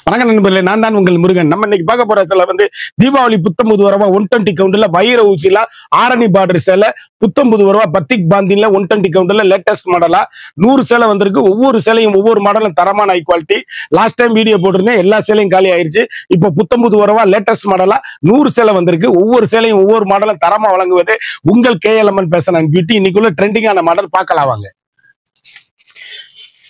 வணக்கம் நண்பர்களே, நான் தான் உங்கள் முருகன். நம்ம இன்னைக்கு பார்க்க போற சேலை வந்து தீபாவளி புத்தம்புது வரவா 120 கவுண்ட்ல வைர ஊசில ஆரணி பார்டர் சேலை. புத்தம்புது வரவா பத்திக் பாந்தின்ல 120 கவுண்ட்ல லேட்டஸ்ட் மாடலா 100 சேலை வந்திருக்கு. ஒவ்வொரு சேலையும் ஒவ்வொரு மாடலும் தரமான high quality. Last time video போட்டிருந்தேன், எல்லா சேலையும் காலி ஆயிருச்சு. இப்போ புத்தம்புது வரவா லேட்டஸ்ட் மாடலா 100 சேலை வந்திருக்கு. ஒவ்வொரு சேலையும் ஒவ்வொரு மாடலும் தரமா வழங்குவது உங்கள் KLMN ஃபேஷன் அண்ட் பியூட்டி. இன்னைக்குள்ள ட்ரெண்டிங்கான மாடல் பார்க்கலாம் வாங்க.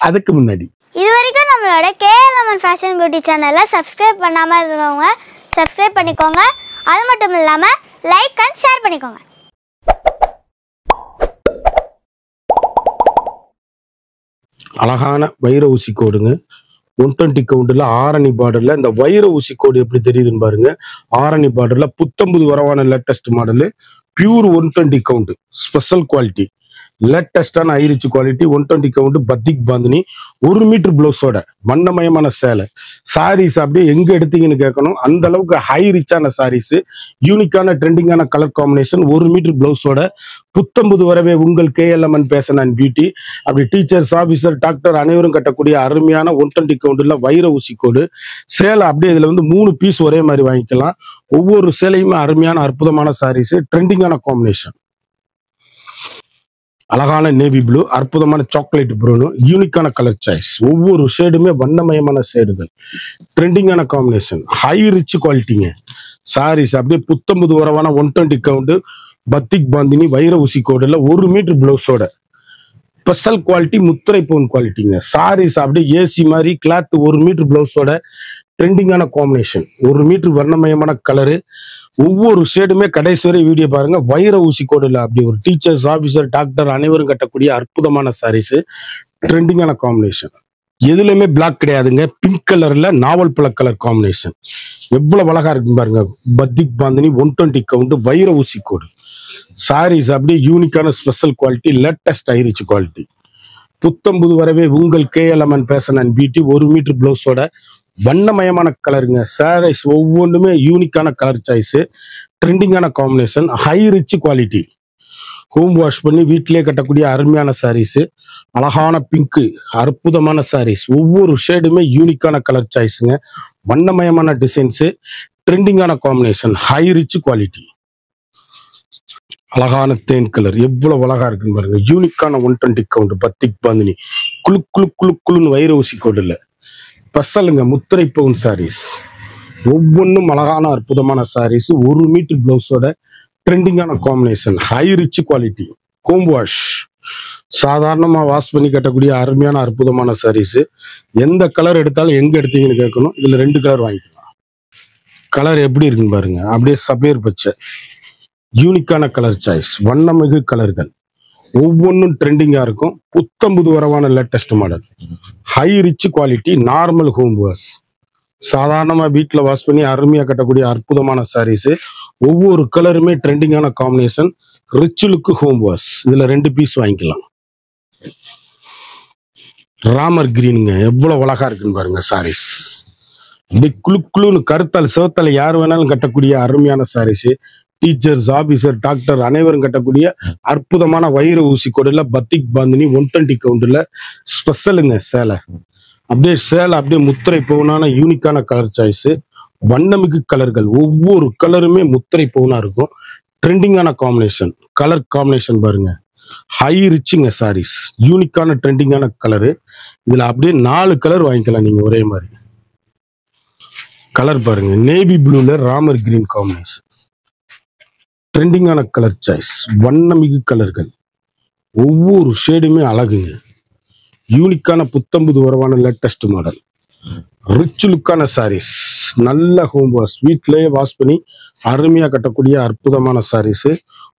அதுக்கு முன்னாடி இதுவரைக்கும் நம்மளோட KLMN ஃபேஷன் பியூட்டி சேனலை சப்ஸ்கிரைப் பண்ணாமல் இருக்கிறவங்க சப்ஸ்கிரைப் பண்ணிக்கோங்க. அது மட்டும் இல்லாமல் லைக் அண்ட் ஷேர் பண்ணிக்கோங்க. அழகான வைர ஊசி கோடுங்க. 120 கவுண்ட்ல ஆரணி பார்டர்ல இந்த வைர ஊசி கோடு எப்படி தெரியுதுன்னு பாருங்க. ஆரணி பார்டர்ல புத்தம்புது வரவான latest model, pure 120 count, special quality, லேட்டஸ்டான high rich quality. 120 count batik bandhani, 1 metre பிளவுஸோட வண்ணமயமான சேலை. சாரீஸ் அப்படியே எங்க எடுத்தீங்கன்னு கேட்கணும், அந்த அளவுக்கு ஹை ரிச்சான சாரீஸ், யூனிக்கான ட்ரெண்டிங்கான கலர் காம்பினேஷன், 1 மீட்டர் பிளவுஸோட புத்தம்புது வரவே உங்கள் KLMN ஃபேஷன் அண்ட் பியூட்டி. அப்படி டீச்சர்ஸ், ஆபீசர், டாக்டர் அனைவரும் கட்டக்கூடிய அருமையான 120 கவுண்ட்ல வைர ஊசி கோடு சேலை. அப்படியே இதுல வந்து 3 பீஸ் ஒரே மாதிரி வாங்கிக்கலாம். ஒவ்வொரு சேலையுமே அருமையான அற்புதமான சாரீஸ், ட்ரெண்டிங்கான காம்பினேஷன். அழகான நேவி ப்ளூ, அற்புதமான சாக்லேட் ப்ரௌனு, யூனிக்கான கலர் சாய்ஸ். ஒவ்வொரு ஷேடுமே வண்ணமயமான ஷேடுகள், ட்ரெண்டிங்கான காம்பினேஷன், ஹை ரிச் குவாலிட்டிங்க. சாரீஸ் அப்படியே புத்தம்புது வரவான 120 கவுண்ட் பத்திக் பாந்தினி வைர ஊசி கோடுல 1 மீட்டர் பிளவுஸோட ஸ்பெஷல் குவாலிட்டி, முத்திரை பவுன் குவாலிட்டிங்க. சாரீஸ் அப்படியே ஏசி மாதிரி கிளாத், 1 மீட்டர் பிளவுஸோட ட்ரெண்டிங்கான காம்பினேஷன், 1 மீட்டர் வண்ணமயமான கலரு. ஒவ்வொரு ஷேடுமே கடைசி வரை வீடியோ பாருங்க. வைர ஊசி கோடுல அப்படி ஒரு டீச்சர்ஸ், ஆபீசர், டாக்டர் அனைவரும் கட்டக்கூடிய அற்புதமான சாரீஸ், ட்ரெண்டிங்கான காம்பினேஷன். எதுலையுமே பிளாக் கிடையாதுங்க. பிங்க் கலர்ல நாவல் பழ கலர் காம்பினேஷன் எவ்வளவு அழகா இருக்கு பாருங்க. பத்திக் பாந்தினி 120 கவுண்ட் வைர ஊசி கோடு சாரீஸ் அப்படியே யூனிக்கான special quality, latest high rich quality. புத்தம்புது வரவே உங்கள் KLMN fashion and beauty. 1 metre பிளவுஸோட வண்ணமயமான கலருங்க. சாரீஸ் ஒவ்வொன்றுமே யூனிக்கான கலர் சாய்ஸ், ட்ரெண்டிங்கான combination, high rich quality. Home wash பண்ணி வீட்டிலே கட்டக்கூடிய அருமையான சாரீஸ். அழகான பிங்க், அற்புதமான சாரீஸ். ஒவ்வொரு ஷேடுமே யூனிக்கான கலர் சாய்ஸுங்க. வண்ணமயமான டிசைன்ஸ், ட்ரெண்டிங்கான காம்பினேஷன், ஹை ரிச் குவாலிட்டி. அழகான தேன் கலர் எவ்வளவு அழகா இருக்குன்னு பாருங்க. யூனிக்கான 120 கவுண்ட் பத்திக் பாந்தினி, குளு குளு குளு குளுன்னு வைர ஊசி கோடுல ஸ்பெஷலுங்க. முத்திரை பவுன் சாரீஸ் ஒவ்வொன்றும் அழகான அற்புதமான சாரீஸ். 1 மீட்டர் பிளவுஸோட ட்ரெண்டிங்கான combination, high rich quality. Home wash சாதாரணமா வாஷ் பண்ணி கட்டக்கூடிய அருமையான அற்புதமான சாரீஸ். எந்த கலர் எடுத்தாலும் எங்க எடுத்தீங்கன்னு கேட்கணும். இதுல 2 கலர் வாங்கிக்கலாம். கலர் எப்படி இருக்குன்னு பாருங்க. அப்படியே சபேர் பச்சை, யூனிக்கான கலர் சாய்ஸ், வண்ணமிகு கலர்கள். ஒவ்வொன்றும் ட்ரெண்டிங்கா இருக்கும். புத்தம்புது வரவான latest model, high rich quality, normal home wash. சாதாரணமா வீட்டில் வாஷ் பண்ணி அருமையா கட்டக்கூடிய அற்புதமான சாரீஸ். ஒவ்வொரு கலருமே ட்ரெண்டிங்கான combination, rich look home wash. இதுல 2 பீஸ் வாங்கிக்கலாம். ராமர் கிரீனுங்க, எவ்வளவு அழகா இருக்குன்னு பாருங்க. சாரீஸ் இப்படி குளு குளுன்னு கருத்தால் சிவத்தால் யார் வேணாலும் கட்டக்கூடிய அருமையான சாரீஸ். டீச்சர்ஸ், ஆபீசர், டாக்டர் அனைவரும் கட்டக்கூடிய அற்புதமான வைர ஊசி கோடுல பத்திக் பாந்தினி 120 கவுண்ட்ல ஸ்பெஷலுங்க சேலை. அப்படியே சேலை அப்படியே முத்திரை பவுனான யூனிக்கான கலர் சாய்ஸ், வண்ணமிகு கலர்கள். ஒவ்வொரு கலருமே முத்திரை பவுனா இருக்கும். ட்ரெண்டிங்கான காம்பினேஷன், கலர் காம்பினேஷன் பாருங்க. ஹை ரிச்சுங்க சாரீஸ், யூனிக்கான ட்ரெண்டிங்கான கலரு. இதுல அப்படியே 4 கலர் வாங்கிக்கலாம் நீங்க ஒரே மாதிரி. கலர் பாருங்க, நேவி ப்ளூல ராமர் கிரீன் காம்பினேஷன், ட்ரெண்டிங்கான கலர் சாய்ஸ், வண்ணமிகு கலர்கள். ஒவ்வொரு ஷேடுமே அழகுங்க. யூனிக்கான புத்தம்புது வரவான லேட்டஸ்ட் மாடல், ரிச் லுக்கான சாரீஸ். நல்ல ஹோம் வாஷ், வீட்டிலேயே வாஷ் பண்ணி அருமையா கட்டக்கூடிய அற்புதமான சாரீஸ்.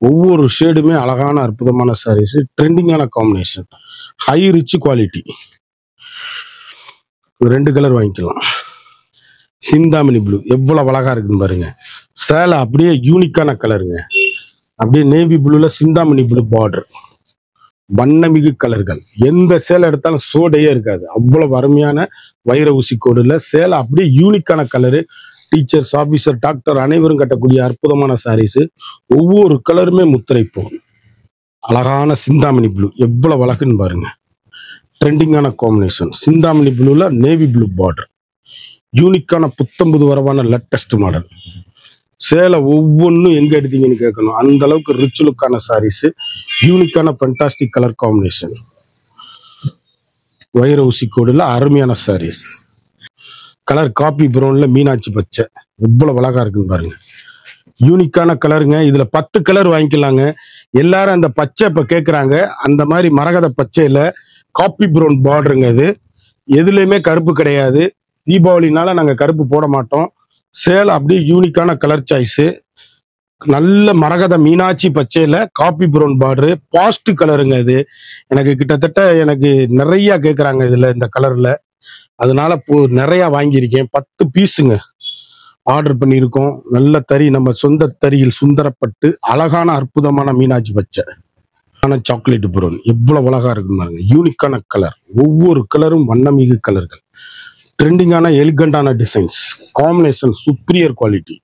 ஒவ்வொரு ஷேடுமே அழகான அற்புதமான சாரீஸ், ட்ரெண்டிங்கான combination, high rich quality. 2 colour வாங்கிக்கலாம். சிந்தாமணி ப்ளூ எவ்வளவு அழகா இருக்குன்னு பாருங்க. சேலை அப்படியே யூனிக்கான கலருங்க. அப்படியே நேவி ப்ளூல சிந்தாமணி ப்ளூ பார்டர், வண்ணமிகு கலர்கள். எந்த சேலை எடுத்தாலும் சோடையே இருக்காது. அவ்வளவு அருமையான வைர ஊசி கோடுல சேலை அப்படியே யூனிக்கான கலரு. டீச்சர்ஸ், ஆபீசர், டாக்டர் அனைவரும் கட்டக்கூடிய அற்புதமான சாரீஸ். ஒவ்வொரு கலருமே முத்திரை போகும். அழகான சிந்தாமணி ப்ளூ எவ்வளவு அழகுன்னு பாருங்க. ட்ரெண்டிங்கான காம்பினேஷன், சிந்தாமணி ப்ளூல நேவி ப்ளூ பார்டர், யூனிக்கான புத்தம்புது வரவான லேட்டஸ்ட் மாடல். சேலை ஒவ்வொன்றும் எங்க எடுத்தீங்கன்னு கேட்கணும். அந்த அளவுக்கு ரிச் லுக்கான சாரீஸ், யூனிக்கான ஃபண்டாஸ்டிக் கலர் காம்பினேஷன், வைர ஊசி கோடுல அருமையான சாரீஸ். கலர் காபி ப்ரௌன்ல மீனாட்சி பச்சை, எவ்வளவு அழகா இருக்குன்னு பாருங்க. யூனிக்கான கலருங்க. இதுல 10 கலர் வாங்கிக்கலாங்க. எல்லாரும் அந்த பச்சை இப்ப கேட்கறாங்க. அந்த மாதிரி மரகத பச்சையில காபி ப்ரௌன் பார்டருங்க. இது எதுலையுமே கருப்பு கிடையாது. தீபாவளினால நாங்க கருப்பு போட மாட்டோம். சேலை அப்படியே யூனிக்கான கலர் சாய்ஸ். நல்ல மரகத மீனாட்சி பச்சையில காபி ப்ரௌன் பார்டரு, பாஸ்ட் கலருங்க. இது எனக்கு கிட்டத்தட்ட எனக்கு நிறைய கேட்கறாங்க இதுல இந்த கலர்ல. அதனால நிறைய வாங்கியிருக்கேன். 10 பீஸுங்க ஆர்டர் பண்ணியிருக்கோம். நல்ல தறி, நம்ம சொந்த தறியில் சுந்தரப்பட்டு அழகான அற்புதமான மீனாட்சி பச்சை, சாக்லேட் ப்ரௌன், எவ்வளவு அழகா இருக்குன்னு பாருங்க. யூனிக்கான கலர், ஒவ்வொரு கலரும் வண்ணமிகு கலர்கள், ட்ரெண்டிங்கான எலிகண்டான designs, combination superior quality.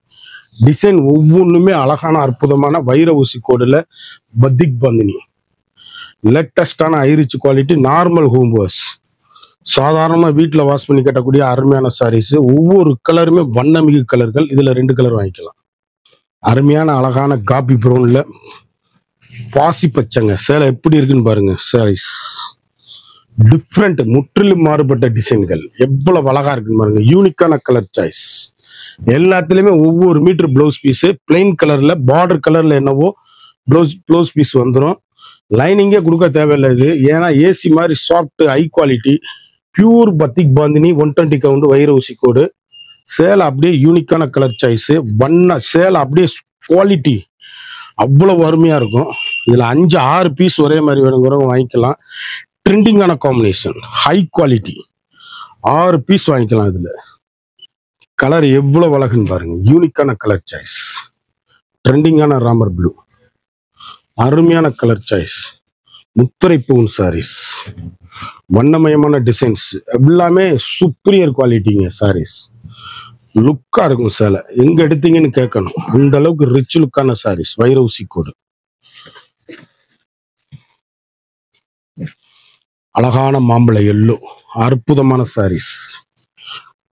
Design ஒவ்வொன்றுமே அழகான அற்புதமான வைர ஊசி கோடுல பத்திக் பந்தினி, லேட்டஸ்டான high rich quality, normal home wash, சாதாரணமா வீட்டில் வாஷ் பண்ணி கட்டக்கூடிய அருமையான சாரீஸ். ஒவ்வொரு கலருமே வண்ணமிகு கலர்கள். இதுல 2 கலர் வாங்கிக்கலாம். அருமையான அழகான காபி ப்ரௌன்ல பாசி பச்சைங்க. சேலை எப்படி இருக்குன்னு பாருங்க. சாரீஸ் டிஃப்ரெண்ட், முற்றிலும் மாறுபட்ட டிசைன்கள், எவ்வளவு அழகா இருக்குன்னு பாருங்க. யூனிக்கான கலர் சாய்ஸ். எல்லாத்துலயுமே ஒவ்வொரு மீட்டர் பிளவுஸ் பீஸ், பிளைன் கலர்ல பார்டர் கலர்ல என்னவோ பிளவுஸ் பீஸ் வந்துடும். லைனிங்கே கொடுக்க தேவையில்லை இது. ஏன்னா ஏசி மாதிரி soft high quality pure batik bandhani 120 count வைர ஊசி கோடு. சேலை அப்படியே யூனிக்கான கலர் சாய்ஸ். வண்ண சேலை அப்படியே குவாலிட்டி அவ்வளவு அருமையா இருக்கும். இதுல 5-6 பீஸ் ஒரே மாதிரி வேணுங்கிறவங்க வாங்கிக்கலாம். ட்ரெண்டிங்கான காம்பினேஷன், ஹை குவாலிட்டி, 6 பீஸ் வாங்கிக்கலாம். இதுல கலர் எவ்வளவு அழகுன்னு பாருங்க. யூனிக்கான கலர் சாய்ஸ், ட்ரெண்டிங்கான ராமர் ப்ளூ, அருமையான கலர் சாய்ஸ், முத்திரை பூன் சாரீஸ், வண்ணமயமான டிசைன்ஸ், எல்லாமே சுப்பீரியர் குவாலிட்டிங்க. சாரீஸ் லுக்கா இருக்கும். சேலை எங்க எடுத்தீங்கன்னு கேட்கணும். அந்த அளவுக்கு ரிச் லுக்கான சாரீஸ், வைர ஊசி கோடு, அழகான மாம்பழ எல்லோ, அற்புதமான சாரீஸ்,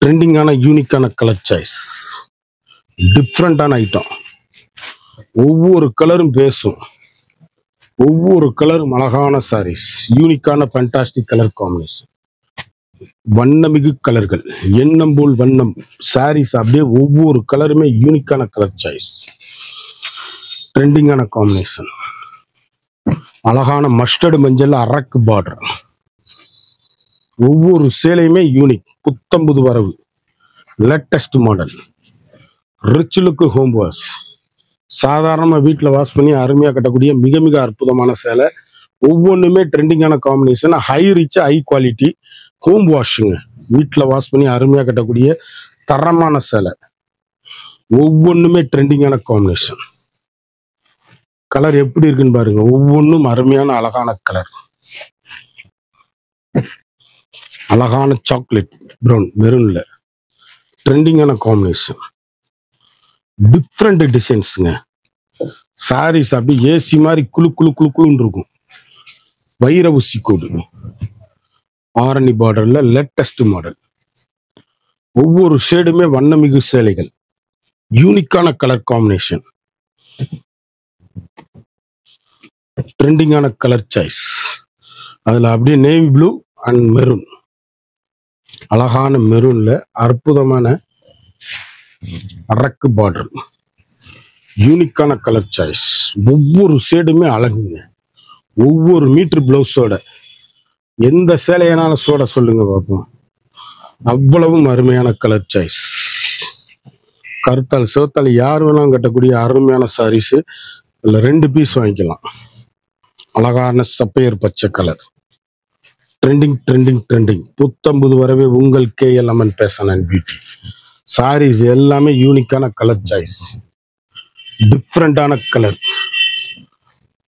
ட்ரெண்டிங்கான யூனிக்கான கலர் சாய்ஸ், டிஃப்ரெண்டான ஐட்டம். ஒவ்வொரு கலரும் பேசும். ஒவ்வொரு கலரும் அழகான சாரீஸ், யூனிக்கான ஃபண்டாஸ்டிக் கலர் காம்பினேஷன், வண்ணமிகு கலர்கள், எண்ணம் போல் வண்ணம் சாரீஸ். அப்படியே ஒவ்வொரு கலருமே யூனிக்கான கலர் சாய்ஸ், ட்ரெண்டிங்கான காம்பினேஷன், அழகான மஸ்டர்டு மஞ்சள் அரக்கு பார்டர். ஒவ்வொரு சேலையுமே யூனிக், புத்தம்புது வரவு, latest model, rich look home wash. சாதாரணமாக வீட்டில் வாஷ் பண்ணி அருமையாக கட்டக்கூடிய மிக மிக அற்புதமான சேலை. ஒவ்வொன்றுமே ட்ரெண்டிங்கான combination, high rich high quality home வாஷுங்க. வீட்டில் வாஷ் பண்ணி அருமையாக கட்டக்கூடிய தரமான சேலை. ஒவ்வொன்றுமே ட்ரெண்டிங்கான காம்பினேஷன். கலர் எப்படி இருக்குன்னு பாருங்க. ஒவ்வொன்றும் அருமையான அழகான கலர். அழகான சாக்லேட் ப்ரௌன் மெரூன்ல ட்ரெண்டிங்கான காம்பினேஷன், டிஃப்ரெண்ட் டிசைன்ஸுங்க. சாரீஸ் அப்படி ஏசி மாதிரி குழு குழு குழு குழுன்னு இருக்கும். வைர ஊசி கோடு, ஆரணி பார்டர்ல லேட்டஸ்ட் மாடல். ஒவ்வொரு ஷேடுமே வண்ணமிகு சேலைகள், யூனிக்கான கலர் காம்பினேஷன், ட்ரெண்டிங்கான கலர் சாய்ஸ். அதுல அப்படியே நேவி ப்ளூ அண்ட் மெரூன், அழகான மெரூன்ல அற்புதமான அரக்கு பார்டர், யூனிக்கான கலர் சாய்ஸ். ஒவ்வொரு ஷேடுமே அழகுங்க. ஒவ்வொரு மீட்டர் பிளவுஸோட எந்த சேலையானாலும் சோட சொல்லுங்க பார்ப்போம். அவ்வளவும் அருமையான கலர் சாய்ஸ். கருத்தால் சிவத்தால் யார் வேணாலும் கட்டக்கூடிய அருமையான சாரீஸ். இதுல 2 பீஸ் வாங்கிக்கலாம். அழகான சப்பையர் பச்சை கலர், ட்ரெண்டிங் ட்ரெண்டிங் ட்ரெண்டிங். புத்தம்புது வரவே உங்கள் KL Amman fashion and beauty. Saris எல்லாமே யூனிக்கான கலர் சாய்ஸ், டிஃப்ரெண்டான கலர்,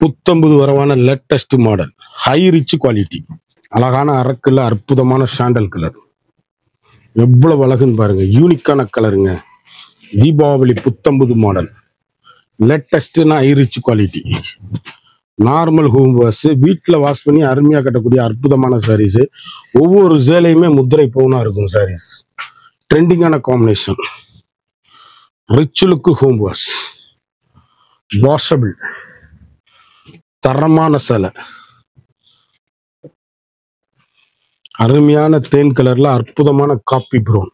புத்தம்புது வரவான latest model, high rich quality, அழகான அரக்குல அற்புதமான சாண்டல் கலர். எவ்வளவு அழகுன்னு பாருங்க. யூனிக்கான கலருங்க. தீபாவளி புத்தம்புது மாடல், லேட்டஸ்ட்னா high rich quality, normal home wash, வீட்டில் வாஷ் பண்ணி அருமையாக கட்டக்கூடிய அற்புதமான சாரீஸ். ஒவ்வொரு சேலையுமே முத்திரை பவுனா இருக்கும் சாரீஸ். ட்ரெண்டிங்கான combination. Rich look home wash, washable, தரமான சேலை, அருமையான தேன் கலர்ல அற்புதமான காப்பி ப்ரௌன்.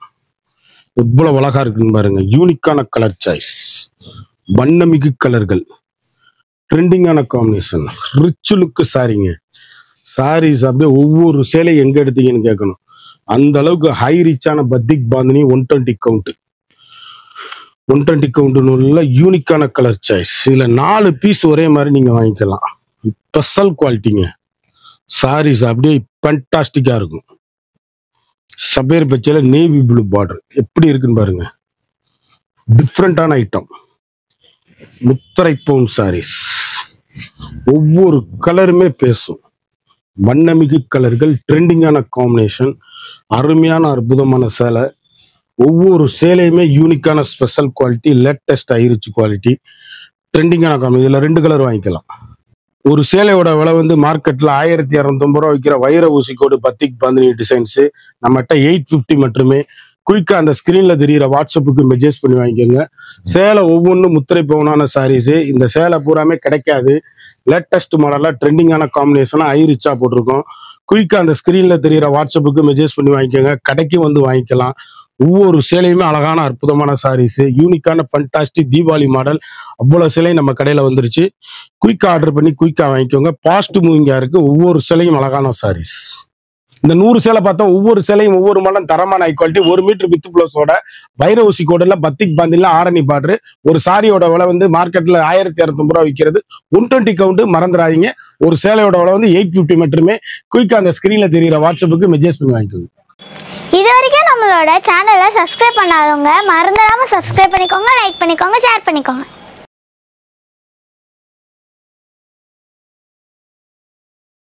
எவ்வளவு அழகா இருக்குன்னு பாருங்க. யூனிக்கான கலர் சாய்ஸ், வண்ணமிகு கலர்கள், ட்ரெண்டிங்கான காம்பினேஷன், ரிச் லுக் சாரிங்க. சாரீஸ் அப்படியே ஒவ்வொரு சேலை எங்க எடுத்தீங்கன்னு கேட்கணும். அந்த அளவுக்கு ஹை ரிச்சான பத்திக் பாந்தினி 120 கவுண்ட். 120 கவுண்ட் உள்ள யூனிக்கான கலர் சாய்ஸ். இதுல 4 பீஸ் ஒரே மாதிரி நீங்க வாங்கிக்கலாம். ஸ்பெஷல் குவாலிட்டிங்க. சாரீஸ் அப்படியே ஃபேண்டாஸ்டிக்கா இருக்கும். சபேர் பச்சையில நேவி ப்ளூ பார்டர் எப்படி இருக்குன்னு பாருங்க. டிஃப்ரெண்டான ஐட்டம். முத்திரை பவுன் சாரீஸ். ஒவ்வொரு கலருமே பேசும். வண்ணமிகு கலர்கள், ட்ரெண்டிங்கான காம்பினேஷன், அருமையான அற்புதமான சேலை. ஒவ்வொரு சேலையுமே யூனிக்கான special quality, latest high rich quality, ட்ரெண்டிங்கான காம்பினேஷன். இதுல 2 கலர் வாங்கிக்கலாம். ஒரு சேலையோட விலை வந்து மார்க்கெட்ல 1250 ரூபா விற்கிற வைர ஊசிக்கோடு பத்திக் பாந்தினி டிசைன்ஸ் நம்மகிட்ட 850 மட்டுமே. குயிக்கா அந்த ஸ்கிரீன்ல தெரியிற வாட்ஸ்அப்புக்கு மெசேஜ் பண்ணி வாங்கிக்கோங்க. சேலை ஒவ்வொன்றும் முத்திரை பவுனான சாரீஸ். இந்த சேலை பூராமே கிடைக்காது. லேட்டஸ்ட் மாடலா ட்ரெண்டிங்கான காம்பினேஷனா ஹை ரிச்சா போட்டிருக்கோம். குயிக்கா அந்த ஸ்கிரீன்ல தெரியிற வாட்ஸ்அப்புக்கு மெசேஜ் பண்ணி வாங்கிக்கோங்க. கடைக்கு வந்து வாங்கிக்கலாம். ஒவ்வொரு சேலையுமே அழகான அற்புதமான சாரீஸ், யூனிக்கான ஃபண்டாஸ்டிக் தீபாவளி மாடல். அவ்வளவு சேலை நம்ம கடையில வந்துருச்சு. குயிக்கா ஆர்டர் பண்ணி குயிக்கா வாங்கிக்கோங்க. ஃபாஸ்ட் மூவிங்கா இருக்கு. ஒவ்வொரு சேலையும் அழகான சாரீஸ். இந்த 100 சேலை பார்த்தா ஒவ்வொரு சேலையும் ஒவ்வொரு மாடல் தரமான ஹை குவாலிட்டி. 1 மீட்டர் வித் பிளஸோட வைர ஊசி கோடுல பத்திக் பாந்தில ஆரணி பாட்ரு. ஒரு சாரியோட விலை வந்து மார்க்கெட்ல 1250 ரூபா விற்கிறது. 120 கவுண்ட் மறந்துடாதீங்க. ஒரு சேலையோட விலை வந்து 850 மட்டுமே. குயிக்கா அந்த ஸ்கிரீன்ல தெரியிற வாட்ஸ்அப்புக்கு மெசேஜ் பண்ணி வாங்கிக்கோங்க. இது வரைக்கும் நம்மளோட சேனலை சப்ஸ்கிரைப் பண்ணாதவங்க மறந்துடாம சப்ஸ்கிரைப் பண்ணிக்கோங்க, லைக் பண்ணிக்கோங்க, ஷேர் பண்ணிக்கோங்க.